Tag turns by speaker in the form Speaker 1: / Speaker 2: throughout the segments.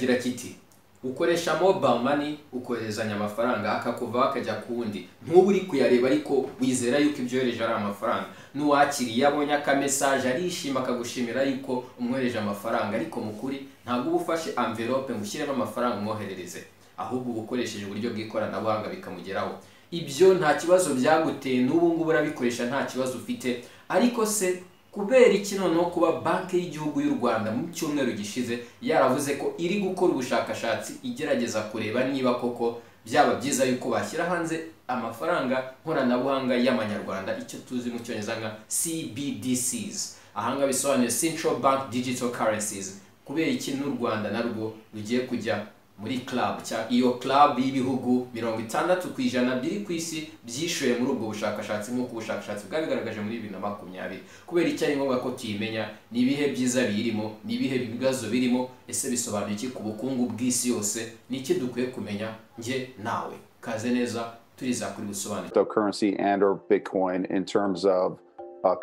Speaker 1: kiragira kiti ukoresha mobile money ukoherezanya amafaranga akakuva akajya kundi ntubu uri kuyareba ariko wizera yuko ibyo yohereje ari amafaranga n'uwakiriye abonye aka message arishima akagushimira yuko umwohereje amafaranga ariko mukuri ntabwo ubufashe envelope ngushyiremo amafaranga umwoherereze ahubwo ubukoresheje uburyo bw'ikoranabuhanga bikamugeraho ibyo nta kibazo byaguteye n'ubu ngubu urabikoresha nta kibazo ufite ariko se kubera iki noneho kuba banki y'igihugu y'u Rwanda mu cyumweru gishize yaravuze ko iri gukora ubushakashatsi igerageza kureba niba koko byaba byiza yuko bashyira hanze amafaranga nkoranabuhanga y'amanyarwanda icyo tuzi mu cyongereza nka CBDCs ahanga bisobanuye Central Bank Digital Currencies kubera iki n'u Rwanda narwo rugiye kujya muri club iyo club y'ibihugu 60% biri ku isi byishoye muri ubwo bushakashatsi nk'uko ubushakashatsi bwabigaragaje muri 2020 kubera icyo ari ngombwa ko tuyimenya nibihe byiza birimo nibihe bibazo birimo ese bisobanuye iki ku bukungu bw'isi yose niki dukwiye kumenya nge nawe kaze neza turiza kuri busobanura
Speaker 2: cryptocurrency and or Bitcoin in terms of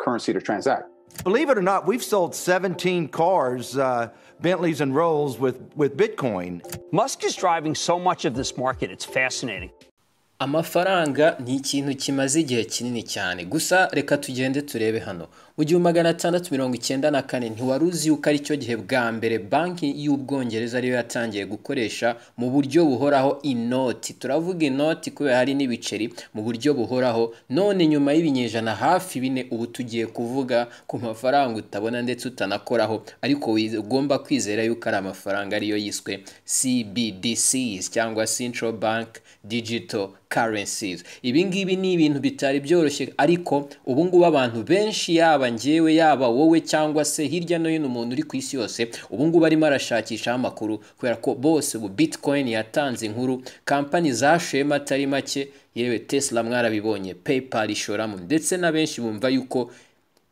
Speaker 2: currency to transact.
Speaker 3: Believe it or not, we've sold 17 cars, Bentleys and Rolls with Bitcoin.
Speaker 4: Musk is driving so much of this market, it's fascinating.
Speaker 1: Amafaranga ni ikintu kimaze igihe kinini cyane gusa reka tugende turebe hano mu 1694 ntiwaruzi yuko ari cyo gihe bwa mbere banki y'Ubwongereza ariyo yatangiye gukoresha mu buryo buhoraho inoti turavuga inoti kubera hari n'ibiceri mu buryo buhoraho none nyuma y'ibinyejana hafi bine ubu tugiye kuvuga ku mafaranga utabona ndetse utanakoraho ariko ugomba kwizera yuko ari amafaranga ariyo yiswe CBDCs cyangwa Central Bank Digital Currencies. Ibi ngibi ni ibintu bitari byoroshye ariko ubu ngubu abantu benshi yaba ngewe yaba wowe cyangwa se hirya no hino umuntu uri ku isi yose ubu ngubu arimo arashakisha amakuru kubera ko bose ubu Bitcoin yatanze inkuru company zashoyemo atari make yewe Tesla mwarabibonye PayPal ishoramo ndetse na benshi bumva yuko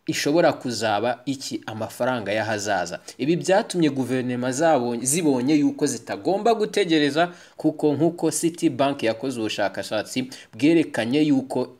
Speaker 1: ishobora kuzaba iki amafaranga y'ahazaza ibi byatumye guverinoma zibonye yuko zitagomba gutegereza kuko nkuko Citibank yakoze ubushakashatsi bwerekanye yuko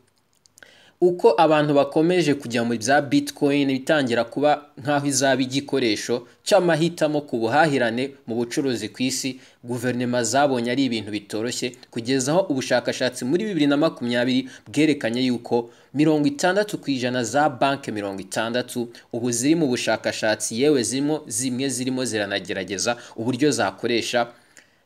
Speaker 1: uko abantu bakomeje kujya mu bya Bitcoin bitangira kuba nkaho izaba igikoresho cy'amahitamo ku buhahirane mu bucuruzi ku isi guverinoma zabonye ari ibintu bitoroshye kugezaho ubushakashatsi muri 2020 bwerekanye yuko 60% za banki 60 ubu ziri mu bushakashatsi yewe zimwe zirimo ziranagerageza uburyo zakoresha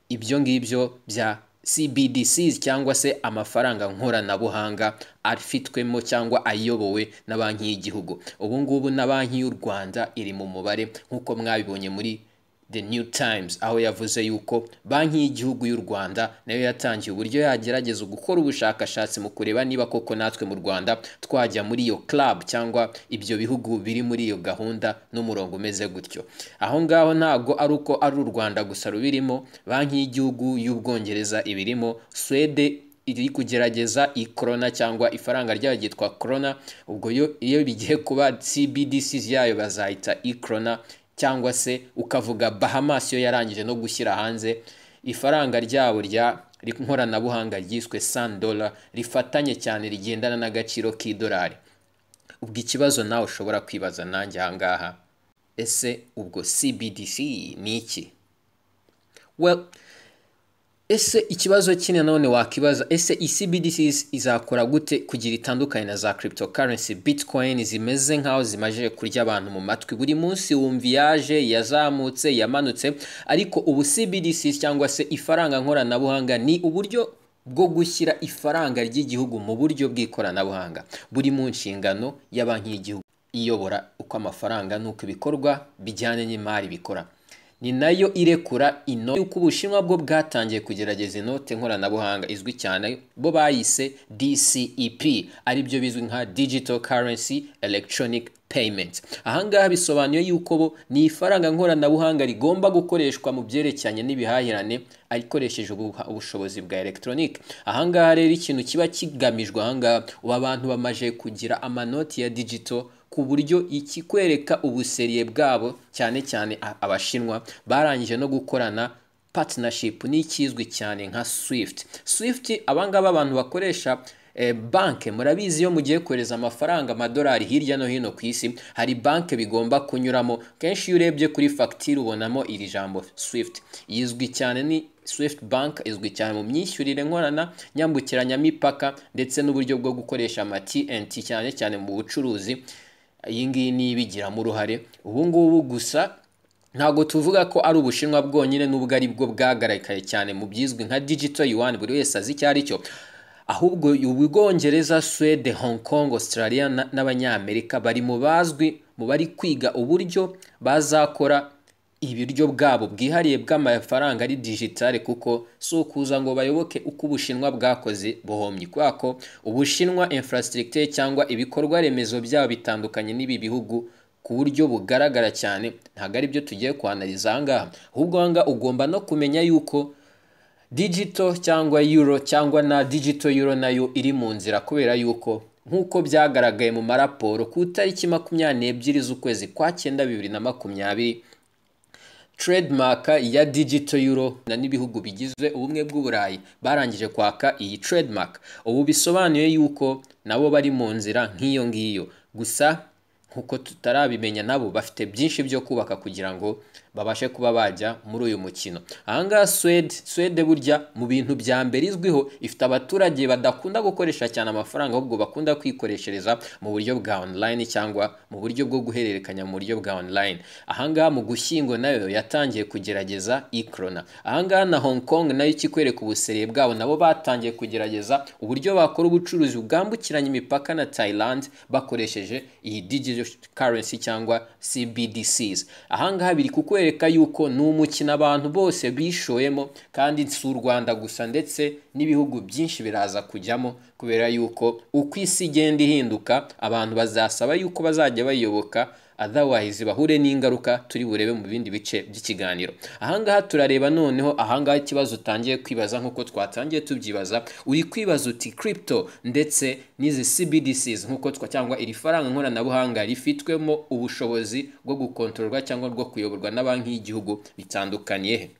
Speaker 1: ibyo ngibyo bya CBDCs cyangwa se amafaranga nkoranabuhanga afitwemo cyangwa ayobowe na banki y'igihugu ubu ngubu na banki y'u Rwanda iri mu mubare nkuko mwabibonye muri The New Times aho yavuze yuko banki y'igihugu y'u Rwanda nayo yatangiye uburyo yagerageza gukora ubushakashatsi mu kureba niba koko natwe mu Rwanda twajya muri iyo club cyangwa ibyo bihugu biri muri iyo gahunda n'umurongo umeze gutyo aho ngaho ntago ari uko ari u Rwanda gusa rubirimo banki y'igihugu y'Ubwongereza ibirimo Swede iri kugerageza ikrona cyangwa ifaranga ryayo ryitwa krona ubwo iyo bigiye kuba CBDCs yayo bazahita ikrona cyangwa se ukavuga Bahamas yo yarangije no gushyira hanze ifaranga ryabo rya nkoranabuhanga ryiswe $100 rifatanye cyane rigendana n'agaciro k'idolari ubwo ikibazo nawe ushobora kwibaza nanjye ahangaha ese ubwo CBDC ni iki ese ikibazo kine none wakibaza ese CBDCs izakora gute kugira itandukanye na za cryptocurrency Bitcoin zimeze nkaho zimaje kurya abantu mu matwi buri munsi wumva yaje yazamutse yamanutse ariko ubu CBDCs cyangwa se ifaranga nkoranabuhanga ni uburyo bwo gushyira ifaranga ry'igihugu mu buryo bw'ikoranabuhanga buri mu nshingano ya banki y'igihugu iyobora uko amafaranga nuko ibikorwa bijyanye n'imari bikora ni nayo irekura ino yuko Ubushinwa bwo bwatangiye kugerageza inote nkoranabuhanga izwi cyane bo bayise DCEP ari byo bizwi nka Digital Currency Electronic Payment ahangaha bisobanuye yuko bo ni ifaranga nkoranabuhanga rigomba gukoreshwa mu byerekeranye n'ibihahirane ayikoresheje ubushobozi bwa electronic ahangaha rero ikintu kiba kigamijwe ahangaha ubu abantu bamaje kugira amanoti ya digital ku buryo ikikwereka ubuseriye bwabo cyane cyane abashinwa barangije no gukorana partnership n'ikizwi cyane nka Swift abangaba abantu bakoresha banke murabizi iyo mugiye kohereza amafaranga amadolari hirya no hino ku isi hari banke bigomba kunyuramo. Kenshi iyo urebye kuri fagitire ubonamo iri jambo Swift. Izwi cyane ni Swift Bank izwi cyane mu myishyurire nkorana nyambukiranyamipaka ndetse n'uburyo bwo gukoresha ama TNT cyane cyane mu bucuruzi. Iyi ngiyi ni ibigiramo uruhare. Ubu ngubu gusa ntabwo tuvuga ko ari Ubushinwa bwonyine n'ubwo ari bwo bwagaragaye cyane mu byizwi nka digital yuan buri wese azi icyo ari cyo, ahubwo Ubwongereza, Sweden, Hong Kong, Australia n'Abanyamerika bari mu bazwi mu bari kwiga uburyo bazakora ibiryo bwabo bwihariye bw'amafaranga ari digitale, kuko si ukuza ngo bayoboke uko Ubushinwa bwakoze buhomyi, kubera ko Ubushinwa infrastructure cyangwa ibikorwa remezo byabo bitandukanye n'ibi bihugu ku buryo bugaragara cyane. Ntabwo ari byo tugiye kwanaliza ahangaha, ahubwo ahangaha ugomba no kumenya yuko digital cyangwa euro cyangwa na digital euro nayo iri mu nzira, kubera yuko nk'uko byagaragaye mu maraporo ku itariki 22 z'ukwezi kwa 9 2020 trademark ya digital euro na n'ibihugu bigize ubumwe bw'Uburayi barangije kwaka iyi trademark. Ubu bisobanuye yuko nabo bari mu nzira nk'iyo ngiyo, gusa nkuko tutarabimenya nabo bafite byinshi byo kubaka kugira ngo babashe kuba bajya muri uyu mukino. Ahangaha Swede burya mu bintu bya mbere izwiho ifite abaturage badakunda gukoresha cyane amafaranga, ahubwo bakunda kwikoreshereza mu buryo bwa online cyangwa mu buryo bwo guhererekanya mu buryo bwa online. Ahangaha mu Gushyingo nayo yatangiye kugerageza e-krona. Ahangaha na Hong Kong nayo ikikwereka ubuseriye bwabo, nabo batangiye kugerageza uburyo bakora ubucuruzi bwambukiranya imipaka na Thailand bakoresheje iyi digital currency cyangwa CBDCs. Ahangaha biri kukwereka yuko ni umukino abantu bose bishoyemo, kandi si u Rwanda gusa ndetse n'ibihugu byinshi biraza kujyamo, kubera yuko uko isi igenda ihinduka abantu bazasaba yuko bazajya bayoboka, otherwise bahure n'ingaruka turi burebe mu bindi bice by'ikiganiro. Ahangaha turareba noneho ahangaha ikibazo utangiye kwibaza nk'uko twatangiye tubyibaza, uri kwibaza uti crypto ndetse n'izi CBDCs nk'uko cyangwa iri faranga nkoranabuhanga rifitwemo ubushobozi bwo gukontororwa cyangwa bwo kuyoborwa na banki y'igihugu bitandukaniye he?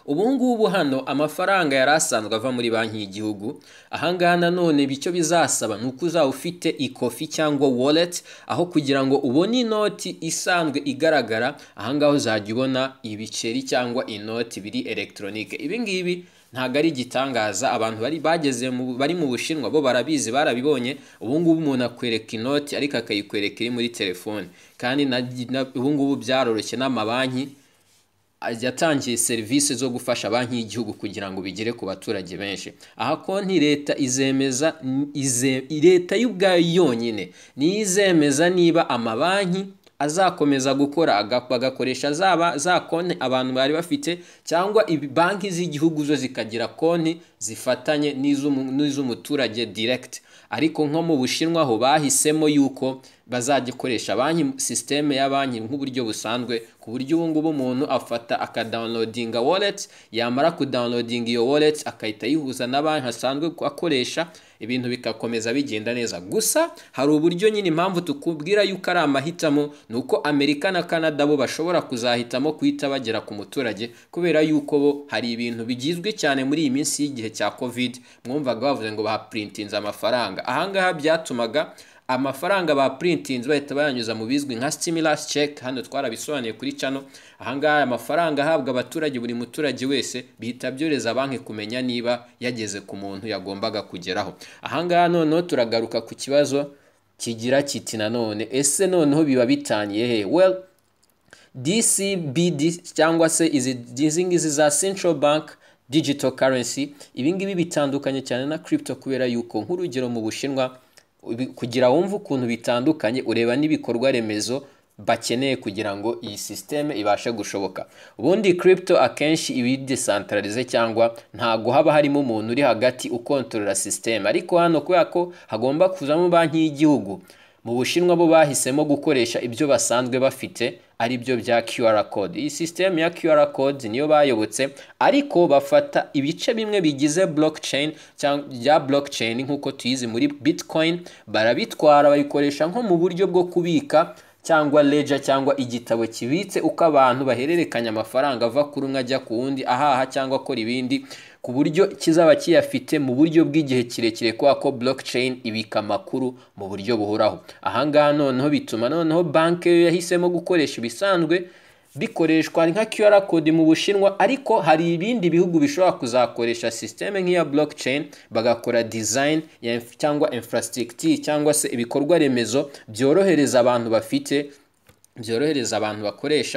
Speaker 1: Ubu ngubu hano amafaranga yari asanzwe ava muri banki y'igihugu. Ahangaha nanone bityo bizasaba nuko uzaba ufite ikofi cyangwa wallet, aho kugira ngo ubone inoti isanzwe igaragara ahangaha uzajya ubona ibiceri cyangwa inoti biri electronique. Ibi ngibi ntago ari gitangaza, abantu bari mu Bushinwa bo barabizi, barabibonye. Ubu ngubu umuntu akwereka inoti ariko akayikwereka iri muri telefone, kandi ubu ngubu byaroroshye n'amabanki yatangiye serivisi zo gufasha banki y'igihugu kugira ngo bigere ku baturage benshi. Aha konti leta izemeza, leta y'ubwayo yonyine ni izemeza niba amabanki azakomeza gukora bagakoresha za konti abantu bari bafite, cyangwa banki z'igihugu zo zikagira konti zifatanye n'iz'umuturage direct. Ariko nko mu Bushinwa ho bahisemo yuko bazajya koresha banki systeme ya banki nk'uburyo busanzwe, ku buryo ubu ngubu umuntu afata akadownloadinga wallet, yamara kudownloadinga iyo wallet akahita yihuza na banki asanzwe akoresha, ibintu bikakomeza bigenda neza. Gusa hari uburyo nyine, impamvu tukubwira yuko ari amahitamo nuko Amerika na Canada bo bashobora kuzahitamo kuhita bagera ku muturage, kubera yuko bo hari ibintu bigizwe cyane muri iyi minsi y'igihe cya Covid. Mwumvaga bavuze ngo baprintinze amafaranga. Ahangaha byatumaga amafaranga ba printinze bahita bayanyuza mu bizwi nka stimulus check. Hano twarabisobanuye kuri channel. Ahangaha amafaranga ahabwa abaturage, buri muturage wese bihita byoreza banki kumenya niba yageze ku muntu yagombaga kugeraho. Ahangaha noneho turagaruka ku kibazo kigira kiti nanone, ese noneho biba bitaniye he? Well, DCBD cyangwa se izi ngizi za central bank digital currency, ibi ngibi bitandukanye cyane na crypto, kubera yuko nk'urugero mu Bushinwa, kugira wumve ukuntu bitandukanye ureba n'ibikorwa remezo bakeneye kugira ngo iyi systeme ibashe gushoboka. Ubundi crypto akenshi ibi decentralize cyangwa ntago haba harimo umuntu uri hagati ukontorora systeme, ariko hano kubera ko hagomba kuzamo banki y'igihugu, mu Bushinwa bo bahisemo gukoresha ibyo basanzwe bafite ari byo bya QR code. Iyi system ya QR code niyo bayobotse, ariko bafata ibice bimwe bigize blockchain cyangwa ya blockchain nk'uko tuyizi muri Bitcoin, barabitwara bayikoresha nko mu buryo bwo kubika cyangwa ledger cyangwa igitabo kibitse uko abantu bahererekanya amafaranga ava kuri umwe ajya ku wundi ahaha cyangwa akora ibindi, ku buryo kizaba kiyafite mu buryo bw'igihe kirekire kwa ko blockchain ibika amakuru mu buryo buhoraho. Ahangaha noneho bituma noneho banki yo yahisemo gukoresha ibisanzwe bikoreshwa nka QR code mu Bushinwa, ariko hari ibindi bihugu bishobora kuzakoresha systeme nk'iya blockchain bagakora design cyangwa infrastructure cyangwa se ibikorwa remezo byorohereza abantu bakoresha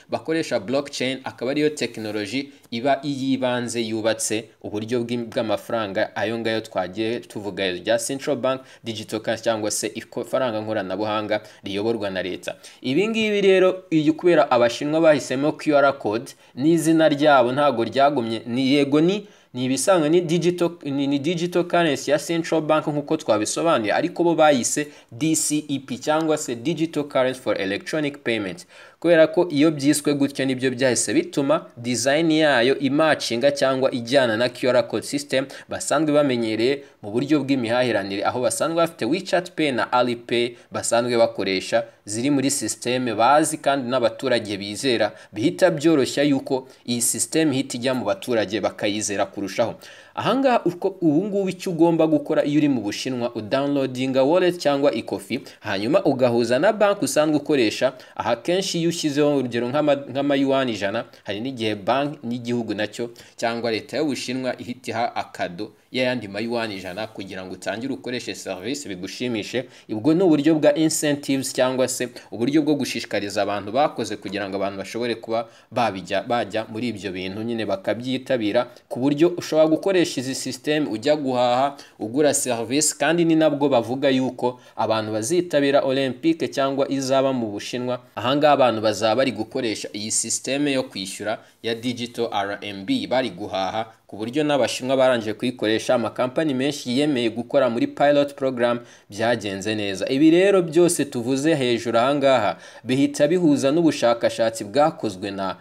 Speaker 1: bakoresha blockchain, akaba ariyo technology iba iyibanze yubatse uburyo bw'amafaranga ayo ngayo twagiye tuvuga rya central bank digital cash cyangwa se ifaranga nkoranabuhanga riyoborwa na leta. Ibi ngibi rero iyo kubera Abashinwa bahisemo QR code n'izina ryabo ntago ryagumye, ni yego ni ibisanzwe ni digital currency ya central bank nkuko twabisobanuye, ariko bo bayise DCEP cyangwa se digital currency for electronic payment, kubera ko iyo byiswe gutyo nibyo byahise bituma design yayo imacinga cyangwa ijyana na QR code system basanzwe bamenyereye mu buryo bw'imihahiranire, aho basanzwe bafite WeChat Pay na Alipay basanzwe bakoresha, ziri muri systeme bazi kandi n'abaturage bizera, bihita byoroshya yuko iyi system ihita ijya mu baturage bakayizera kurushaho. Ahangaha ubu ngubu icyo ugomba gukora iyo uri mu Bushinwa, udownloadinga wallet cyangwa ikofi, hanyuma ugahuza na banki usanzwe ukoresha. Aha kenshi iyo ushyizeho urugero nk'amayuwani 100, hari n'igihe banki n'igihugu nacyo cyangwa leta y'Ubushinwa ihita iha akado y'ayandi mayuwani 100 kugira ngo utangire ukoreshe service bigushimishe. Ubwo ni uburyo bwa incentives cyangwa se uburyo bwo gushishikariza abantu bakoze kugira ngo abantu bashobore kuba bajya muri ibyo bintu nyine bakabyitabira, ku buryo ushobora gukoresha izi system ujya guhaha ugura service, kandi ni nabwo bavuga yuko abantu bazitabira Olympique cyangwa izaba mu Bushinwa. Ahangaha abantu bazaba bari gukoresha iyi system yo kwishyura ya digital RMB bari guhaha, ku buryo n'Abashinwa barangije kuyikoresha. Amakampani menshi yemeye gukora muri pilot program, byagenze neza. Ibi rero byose tuvuze hejuru ahangaha bihita bihuza n'ubushakashatsi bwakozwe na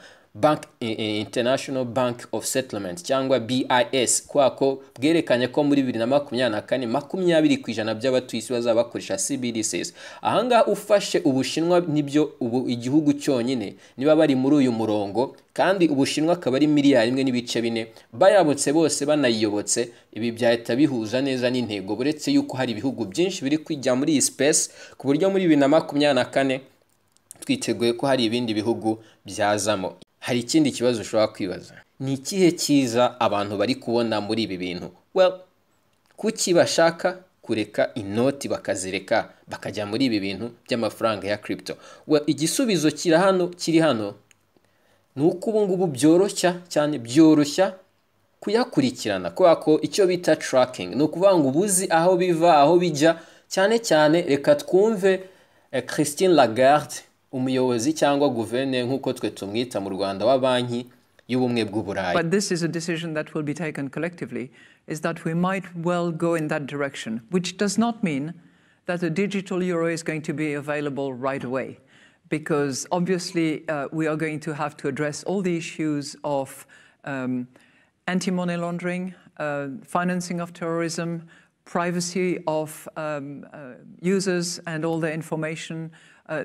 Speaker 1: International Bank of Settlement cyangwa BIS, kwako bwerekanye ko muri 2024 20% by'abatuye isi bazaba bakoresha CBDCs. Ahangaha ufashe Ubushinwa nibyo ubu igihugu cyonyine niba bari muri uyu murongo, kandi Ubushinwa akaba ari miliyari 1.4 bayabotse bose banayiyobotse. Ibi byahita bihuza neza n'intego, buretse yuko hari ibihugu byinshi biri kwijya muri iyi space, ku buryo muri 2024 twiteguye ko hari ibindi bihugu byazamo. Hari ikindi kibazo ushobora kwibaza, ni ikihe cyiza abantu bari kubona muri ibi bintu? Well, kuki bashaka kureka inoti bakazireka bakajya muri ibi bintu by'amafaranga ya crypto? Well, igisubizo kiri hano ni uko ubu ngubu byoroshya kuyakurikirana, kubera ko icyo bita tracking ni ukuvuga ngo ubuzi aho biva aho bijya. Cyane reka twumve Christine Lagarde, umuyobozi cyangwa guverineri nk'uko twe tumwita mu Rwanda wa banki y'ubumwe bw'Uburayi.
Speaker 5: But this is a decision that will be taken collectively, is that we might well go in that direction, which does not mean that a digital euro is going to be available right away, because obviously we are going to have to address all the issues of anti-money laundering, financing of terrorism, privacy of users and all their information,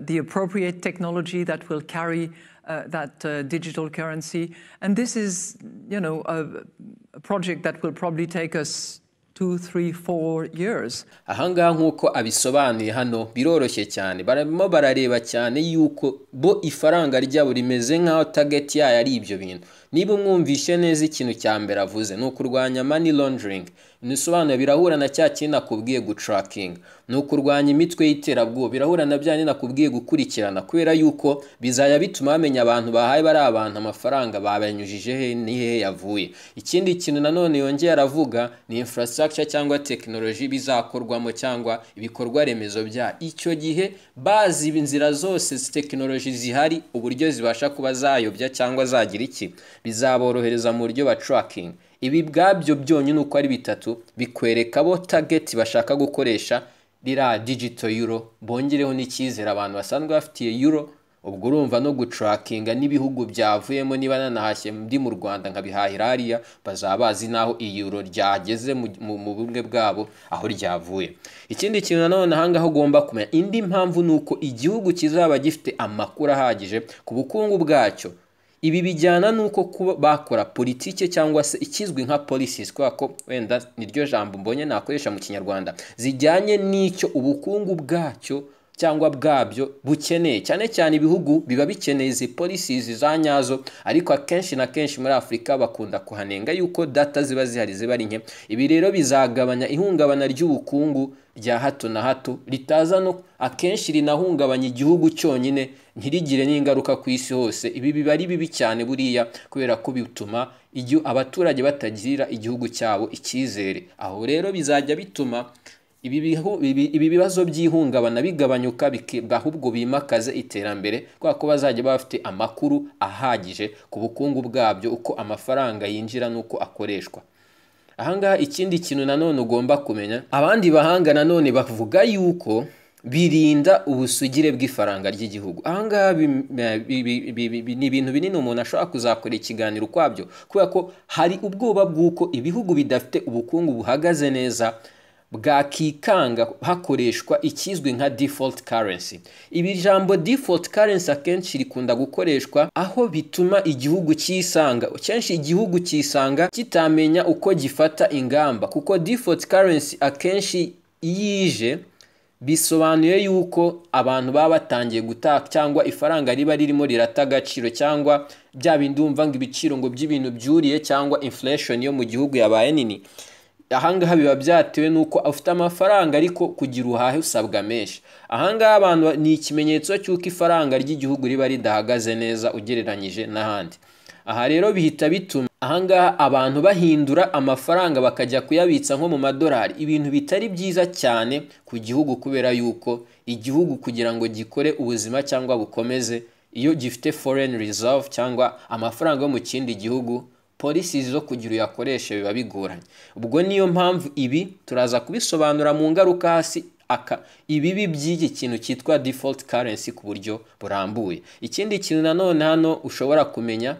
Speaker 5: the appropriate technology that will carry that digital currency. And this is, a project that will probably take us 2, 3, 4 years.
Speaker 1: Ahangaha nk'uko abisobanuye hano biroroshye cyane, barimo barareba cyane yuko bo ifaranga ryabo rimeze nk'aho target yayo ari ibyo bintu. Niba mwumvishe neza ikintu cya mbere avuze ni ukurwanya money laundering, nisobanura birahura na cya kintu nakubwiye gutracking, ni ukurwanya imitwe y'iterabwoba, birahura na bya nakubwiye gukurikirana, kubera yuko bizaya bituma bamenya abantu bahaye bari abantu amafaranga babanyujije he ni he yavuye. Ikindi kintu nanone yongeye aravuga ni infrastructure cyangwa technology bizakorwamo cyangwa ibikorwa remezo bya icyo gihe, bazi inzira zose technology zihari uburyo zibasha kuba zayobya cyangwa zagira iki bizaborohereza mu buryo ba tracking. Ibi bwabyo byonyine uko ari bitatu bikwereka bo target bashaka gukoresha rira digital euro, bongereho n'icyizere abantu basanzwe bafitiye euro ubwo urumva no gutrakinga n'ibihugu byavuyemo, niba nanahashye ndi mu Rwanda nkabihahira hariya bazaba bazi naho iyuro ryageze mu bumwe bwabo aho ryavuye. Ikindi kintu nanone ahangaho ugomba kumenya, indi mpamvu ni uko igihugu kizaba gifite amakuru ahagije ku bukungu bwacyo. Ibi bijyana nuko kuba bakora politike cyangwa se ikizwi nka policies, kubera ko wenda niryo jambo mbonye nakoresha mu Kinyarwanda, zijyanye n'icyo ubukungu bwacyo cyangwa bwabyo bukeneye. Cyane cyane ibihugu biba bikeneye izi policies za nyazo, ariko akenshi na kenshi muri Afurika bakunda kuhanenga yuko data ziba zihari ziba ari nke. Ibi rero bizagabanya ihungabana ry'ubukungu rya hato na hato, ritaza no akenshi rinahungabanya igihugu cyonyine ntirigire n'ingaruka ku isi hose. Ibi biba ari bibi cyane buriya, kubera ko bituma abaturage batagirira igihugu cyabo icyizere. Aho rero bizajya bituma ibi bibazo by'ihungabana bigabanyuka, ahubwo bimakaze iterambere, kubera ko bazajya bafite amakuru ahagije ku bukungu bwabyo, uko amafaranga yinjira n'uko akoreshwa. Ahangaha ikindi kintu nanone ugomba kumenya, abandi bahanga nanone bavuga yuko birinda ubusugire bw'ifaranga ry'igihugu. Ahangaha ni ibintu binini umuntu ashobora kuzakora ikiganiro kwabyo, kubera ko hari ubwoba bw'uko ibihugu bidafite ubukungu buhagaze neza bwakikanga hakoreshwa ikizwi nka default currency. Ibi jambo default currency akenshi rikunda gukoreshwa aho bituma igihugu cyisanga, kenshi igihugu cyisanga kitamenya uko gifata ingamba, kuko default currency akenshi yije bisobanuye yuko abantu baba batangiye gutaka, cyangwa ifaranga riba ririmo rirata agaciro, cyangwa bya bindi umva ngo ibiciro ngo by'ibintu byuriye, cyangwa inflation yo mu gihugu yabaye nini. Ahangaha biba byatewe nuko afite amafaranga ariko kugira uhahe usabwa menshi. Ahangaha abantu ni ikimenyetso cy'uko ifaranga ry'igihugu riba ridahagaze neza ugereranyije n'ahandi. Aha rero bihita bituma ahangaha abantu bahindura amafaranga bakajya kuyabitsa nko mu madolari, ibintu bitari byiza cyane ku gihugu, kubera yuko igihugu kugira ngo gikore ubuzima cyangwa bukomeze, iyo gifite foreign reserve cyangwa amafaranga yo mu kindi gihugu, policies zo kugira uyakoreshe biba bigoranye. Ubwo niyo mpamvu ibi turaza kubisobanura mu ngaruka hasi ibibi by'iki kintu cyitwa default currency ku buryo burambuye. Ikindi kintu nanone hano ushobora kumenya,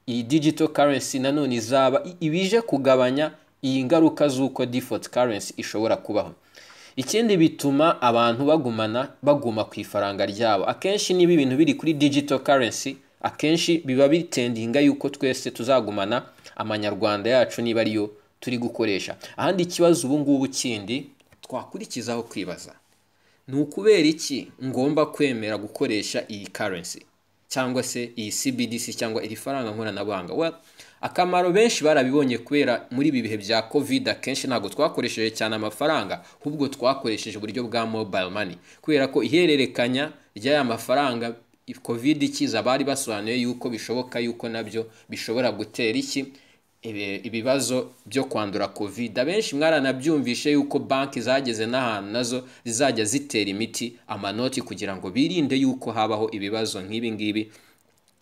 Speaker 1: iyi digital currency nanone izaba ibije kugabanya iyi ngaruka z'uko default currency ishobora kubaho. Ikindi bituma abantu baguma ku ifaranga ryabo. Akenshi niba ibintu biri kuri digital currency, akenshi biba bitendinga yuko twese tuzagumana amanyarwanda yacu niba ariyo turi gukoresha. Ahandi ikibazo ubu ngubu kindi twakurikizaho kwibaza, ni ukubera iki ngomba kwemera gukoresha iyi currency cyangwa se iyi CBDC cyangwa iri faranga nkoranabuhanga? Akamaro benshi barabibonye, kubera muri ibi bihe bya covid akenshi ntabwo twakoresheje cyane amafaranga, ahubwo twakoresheje uburyo bwa mobile money, kubera ko ihererekanya ry'aya mafaranga covid ikiza bari basobanuye yuko bishoboka yuko nabyo bishobora gutera ibibazo byo kwandura covid. Abenshi mwaranabyumvishe yuko banki zageze n'ahantu nazo zizajya zitera imiti amanoti kugira ngo birinde yuko habaho ibibazo nk'ibi ngibi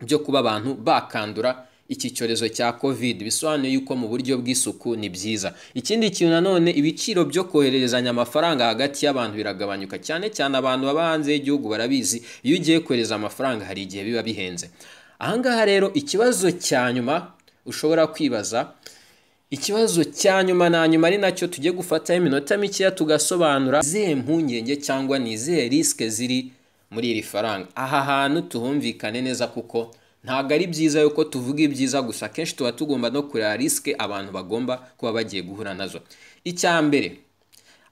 Speaker 1: byo kuba abantu bakandura iki cyorezo cya covid. Bisobanuye yuko mu buryo bw'isuku ni byiza. Ikindi kintu nanone, ibiciro byo kohererezanya amafaranga hagati y'abantu biragabanyuka, cyane cyane abantu baba hanze y'igihugu barabizi, iyo ugiye kohereza amafaranga hari igihe biba bihenze. Ahangaha rero ikibazo cya nyuma ushobora kwibaza, ikibazo cya nyuma na nyuma ari nacyo tujye gufataho iminota mikeya tugasobanura izihe mpungenge cyangwa ni izihe risike ziri muri iri faranga. Aha hantu tuhumvikane neza, kuko ntabwo ari byiza yuko tuvuga ibyiza gusa, kenshi tuba tugomba no kureba risike abantu bagomba kuba bagiye guhura nazo. Icya mbere,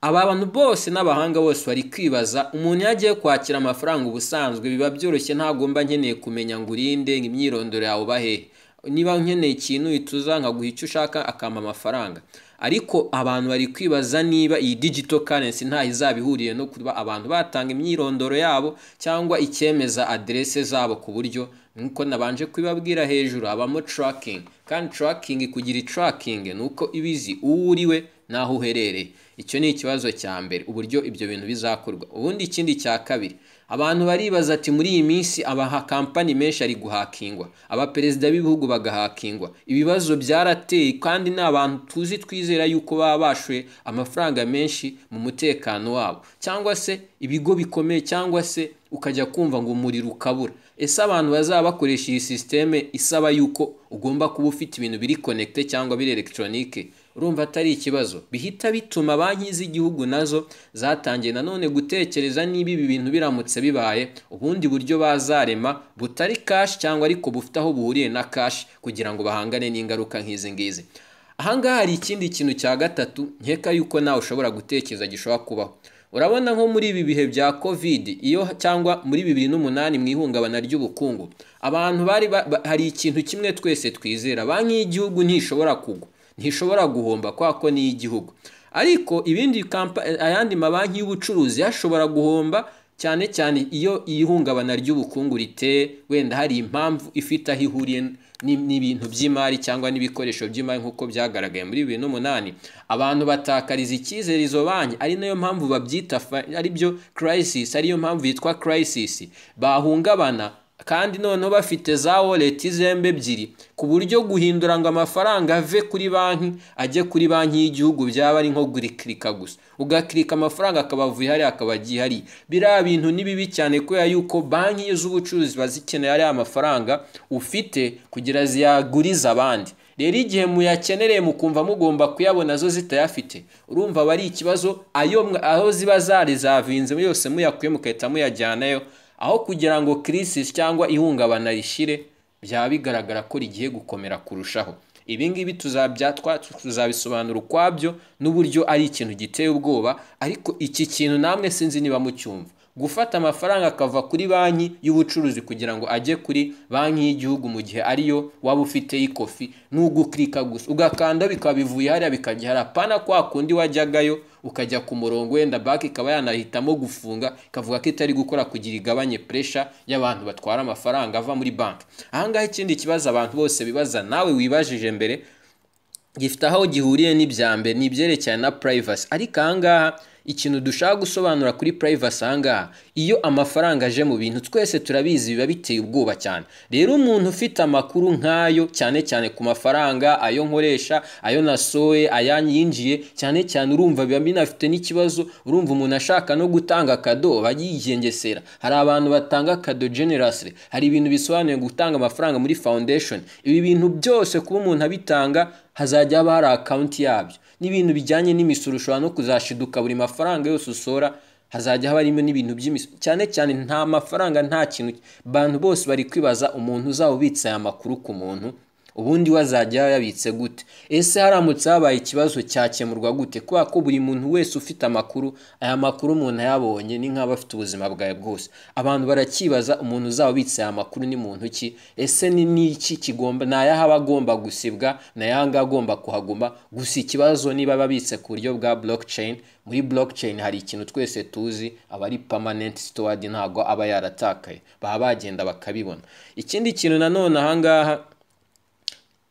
Speaker 1: aba bantu bose n'abahanga bose bari kwibaza, umuntu yagiye kwakira amafaranga ubusanzwe biba byoroshye, ntagomba nkeneye kumenya ngo urinde imyirondoro yawe bahehe, niba nkeneye ikintu ituza nkaguha icyo ushaka akampa amafaranga. Ariko abantu bari kwibaza niba iyi digital currency nta izabihuriye no kuba abantu batanga imyirondoro yabo cyangwa icyemeza adresse zabo, ku buryo nkuko nabanje kubibabwira hejuru habamo tracking, kandi tracking kugira tracking nuko ibizi uwo uriwe n'aho uherereye. Icyo ni ikibazo cya mbere, uburyo ibyo bintu bizakorwa. Ubundi ikindi cya kabiri, abantu baribaza ati muri iyi minsi kampani menshi ari guhakingwa, abaperezida b'ibihugu bagahakingwa, ibibazo byarateye kandi ni abantu tuzi twizera yuko baba bashoye amafaranga menshi mu mutekano wabo, cyangwa se ibigo bikomeye, cyangwa se ukajya kumva ngo umuriro ukabura. Ese abantu bazaba bakoresha iyi sisiteme isaba yuko ugomba kuba ufite ibintu biri connecte cyangwa biri electronique, urumva atari ikibazo? Bihita bituma banki z'igihugu nazo zatangiye nanone gutekereza niba ibi bintu biramutse bibaye, ubundi buryo bazarema butari cash cyangwa ariko bufite aho buhuriye na cash, kugira ngo bahangane n'ingaruka nk'izi ngizi. Ahangaha hari ikindi kintu cya gatatu nkeka yuko nawe ushobora gutekereza gishobora kubaho. Urabona nko muri ibi bihe bya covid iyo cyangwa muri 2008 mu ihungabana ry'ubukungu, abantu hari ikintu kimwe twese twizera, banki y'igihugu ntishobora kugwa, ntishobora guhomba kwako ni igihugu. Ariko ibindi ayandi mabanki y'ubucuruzi yashobora guhomba, cyane cyane iyo ihungabana ry'ubukungu riteye, wenda hari impamvu ifite aho ihuriye n'ibintu by'imari cyangwa n'ibikoresho by'imari nk'uko byagaragaye muri 2008. Abantu batakariza icyizere izo banki, ari nayo mpamvu babyita ari byo crisis, ariyo mpamvu yitwa crisis. Bahungabana kandi noneho bafite za wallet zembe ebyiri, ku buryo guhindura ngo amafaranga ave kuri banki ajye kuri banki y'igihugu byaba ari nko gukirika gusa, ugakirika amafaranga akabavuye hari akabagiye hari. Biriya bintu ni bibi cyane kubera yuko banki z'ubucuruzi bazikeneye ari amafaranga ufite kugira ziyaguriza abandi. Rero igihe muyakenereye mukumva mugomba kuyabona zo zitayafite, urumva bari ikibazo. Aho ziba zarizavinze yose muyakuye mukahita muyajyanayo, aho kugira ngo crisis cyangwa ihungabana rishire, byaba bigaragara ko rigiye gukomera kurushaho. Ibi ngibi tuzabisobanura ukwabyo n'uburyo ari ikintu giteye ubwoba. Ariko iki kintu namwe sinzi niba mucyumva, gufata amafaranga akava kuri banki y'ubucuruzi kugira ngo ajye kuri banki y'igihugu mu gihe ariyo waba ufite ikofi, n'ugukirika gusa ugakanda bikaba bivuye hariya bikajya harapana kwa kundi wajyagayo ukajya ku murongo, wenda banki ikaba yanahitamo gufunga ikavuga ko itari gukora kugira igabanye pressure y'abantu batwara amafaranga ava muri banki. Ahangaha ikindi kibazo abantu bose bibaza, nawe wibajije mbere, gifite aho gihuriye n'ibya mbere, n'ibyerekeranye na privacy. Ariko ahangaha ikintu dushaka gusobanura kuri privacy ahangaha, iyo amafaranga aje mu bintu twese turabizi biba biteye ubwoba cyane. Rero umuntu ufite amakuru nk'ayo, cyane cyane ku mafaranga, ayo nkoresha, ayo nasoye, ayanyinjiye, cyane cyane urumva biba binafite n'ikibazo. Urumva umuntu ashaka no gutanga kado bayigengesera. Hari abantu batanga kado generously, hari ibintu bisobanuye gutanga amafaranga muri foundation. Ibi bintu byose kuba umuntu abitanga, hazajya haba hari account yabyo. N'ibintu bijyanye n'imisoro, ushobora no kuzashiduka buri mafaranga yose usora hazajya haba harimo n'ibintu by'imisoro. Cyane cyane nta mafaranga, nta kintu. Abantu bose bari kwibaza umuntu uzawubitsa aya makuru ku muntu, ubundi wazajya yabitse gute? Ese haramutse habaye ikibazo cyakemurwa gute? Kubera ko buri muntu wese ufite amakuru, aya makuru umuntu yabonye ni nk'aba afite ubuzima bwawe bwose. Abantu barakibaza umuntu uzawubitsa aya makuru ni muntu ki? Ese ni iki kigomba, nayaha abagomba gusibwa, nayanga agomba kuhaguma? Gusa ikibazo niba babitse ku buryo bwa blockchain. Muri blockchain hari ikintu twese tuzi, aba ari permanent stored, ntago aba yaratakaye, baba bagenda bakabibona. Ikindi kintu nanone ahangaha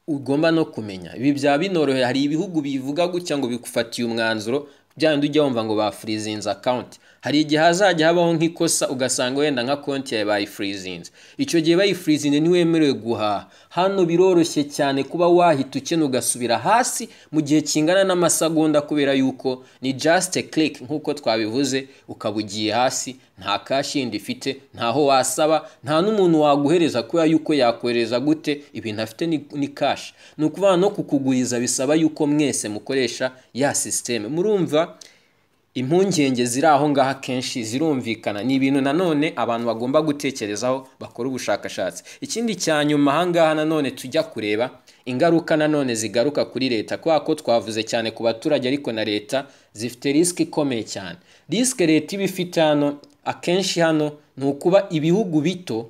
Speaker 1: ugomba no kumenya, ibi bya binoroheye, hari ibihugu bivuga gutya ngo bikufatiye umwanzuro, byandi ujya wumva ngo ba freezing account. Hari igihe hazajya habaho nk'ikosa ugasanga wenda nka konti yawe bayifreezinze. Icyo gihe bayifreezinze ntiwemerewe guhaha. Hano biroroshye cyane kuba wahita ukena ugasubira hasi mu gihe kingana n'amasegonda, kubera yuko ni just a click nk'uko twabivuze, ukaba ugiye hasi, nta cash yindi ifite, ntaho wasaba, nta n'umuntu waguhereza kubera yuko yakohereza gute ibintu afite ni cash. Ni ukuvuga no kukuguriza bisaba yuko mwese mukoresha ya system. Murumva impungenge ziri aho ngaha kenshi zirumvikana. Ni ibintu nanone abantu bagomba gutekerezaho bakora ubushakashatsi. Ikindi cya nyuma ahangaha nanone tujya kureba ingaruka nanone zigaruka kuri leta, kubera ko twavuze cyane ku baturage, ariko na leta zifite risk ikomeye cyane. Risk leta ibifite hano akenshi hano ni ukuba ibihugu bito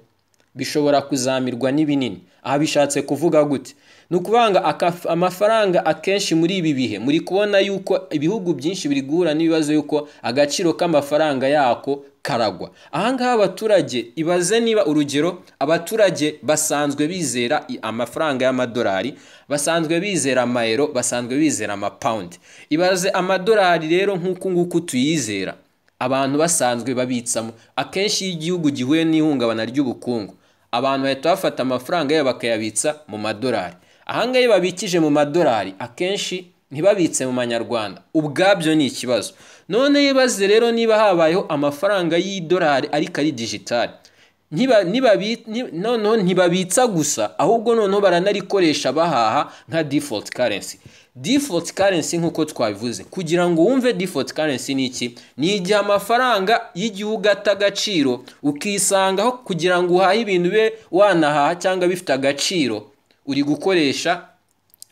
Speaker 1: bishobora kuzamirwa n'ibinini. Aha bishatse kuvuga gute? Ni ukuvanga amafaranga akenshi muri ibi bihe muri kubona yuko ibihugu byinshi biri guhura n'ibibazo yuko agaciro k'amafaranga yako karagwa. Ahangaha abaturage ibaze niba urugero abaturage basanzwe bizera amafaranga y'amadolari, basanzwe bizera amayero, basanzwe bizera amapawundi. Ibaze amadolari rero nk'uku nguku tuyizera, abantu basanzwe babitsamo. Akenshi iyo igihugu gihuye n'ihungabana ry'ubukungu, abantu bahita bafata amafaranga yabo bakayabitsa mu madolari. Ahangaha iyo babikije mu madolari akenshi ntibabitse mu manyarwanda, ubwabyo ni ikibazo. None yibaze rero niba habayeho amafaranga y'idolari ariko ari digitali, noneho ntibabitsa gusa, ahubwo noneho baranarikoresha bahaha nka default currency. Default currency nk'uko twabivuze, kugira ngo wumve default currency ni iki, ni igihe amafaranga y'igihugu ata agaciro ukisangaho kugira ngo uhahe ibintu be wanahaha cyangwa bifite agaciro, uri gukoresha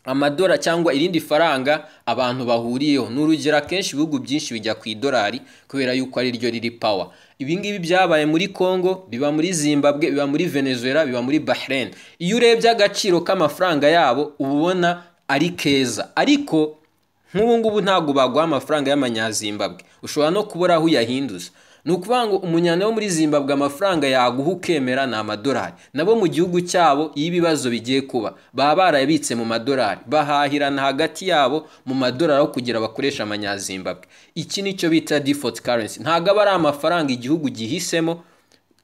Speaker 1: amadora cyangwa irindi faranga abantu bahuriyeho. N'urugero akenshi ibihugu byinshi bijya ku idolari kubera yuko ari ryo riri power. Ibi ngibi byabaye muri Congo, biba muri Zimbabwe, biba muri Venezuela, biba muri Bahrain. Iyo urebye agaciro k'amafaranga yabo ubona ari keza, ariko nk'ubu ngubu ntabwo baguha amafaranga y'amanyazimbabwe, ushobora no kubura aho uyahinduza. Ni ukuvuga ngo umunyana wo muri Zimbabwe amafaranga yaguha ukemera ni amadolari. Nabo mu gihugu cyabo iyo ibibazo bigiye kuba baba barayabitse mu madolari, bahahirana hagati yabo mu madolari aho kugira bakoresha amanyazimbabwe. Iki nicyo bita default currency. Ntabwo aba ari amafaranga igihugu gihisemo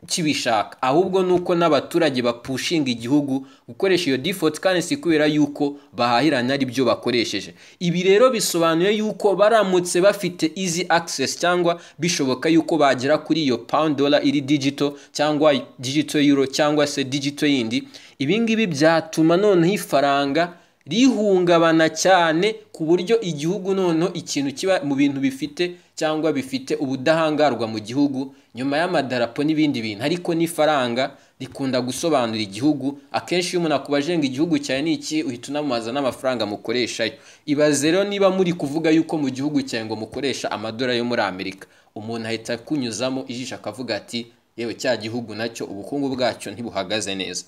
Speaker 1: kibishaka, ahubwo nuko n'abaturage bapushinga igihugu gukoresha iyo default currency kubera yuko bahahirana ari byo bakoresheje. Ibi rero bisobanuye yuko baramutse bafite easy access cyangwa bishoboka yuko bagera kuri iyo pound dollar iri digital cyangwa digital euro cyangwa se digital yindi, ibi ngibi byatuma noneho ifaranga rihungabana cyane ku buryo igihugu noneho ikintu kiba mu bintu bifite cyangwa bifite ubudahangarwa mu gihugu nyuma y'amadarapo n'ibindi bintu. Ariko n'ifaranga rikunda gusobanura igihugu. Akenshi iyo umuntu akubaje ngo igihugu cyawe ni iki, uhita unamubaza n'amafaranga mukoreshayo. Ibaze rero niba muri kuvuga yuko mu gihugu cyawe ngo mukoresha amadolari yo muri Amerika, umuntu ahita kunyuzamo ijisho akavuga ati yewe cya gihugu nacyo ubukungu bwacyo ntibuhagaze neza.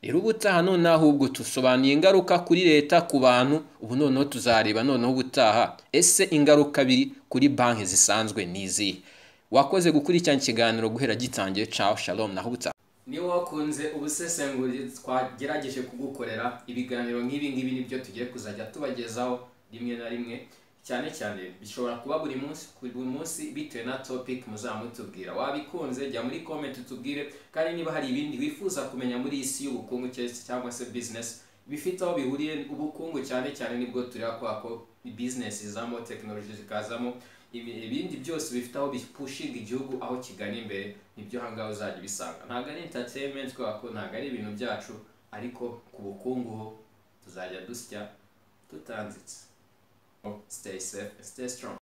Speaker 1: Rero ubutaha none ahubwo tusobanuye ingaruka kuri leta, ku bantu. Ubu noneho tuzareba noneho ubutaha ese ingaruka biri kuri banki zisanzwe nizihe. Wakoze gukurikirana ikiganiro guhera gitangiye. Ciao, shalom, naho ubutaha. Niba wakunze ubusesenguri twagerageje kugukorera, ibiganiro nk'ibi ngibi nibyo tugiye kuzajya tubagezaho rimwe na rimwe, cyane cyane bishobora kuba buri munsi bitewe na topic muzamutubwira. Wabikunze jya muri comment utubwire, kandi niba hari ibindi wifuza kumenya muri isi y'ubukungu cyangwa se business bifite aho bihuriye ubukungu, cyane cyane nibwo tureba ko business izamo, technology zikazamo, ibindi byose bifite aho bipushinga igihugu aho kigana imbere, nibyo hangaho uzajya bisanga. Ntabwo ari entertainment ko ntabwo ari ibintu byacu, ariko ku bukungu ho tuzajya dusya tutanzitse. Stay safe and stay strong.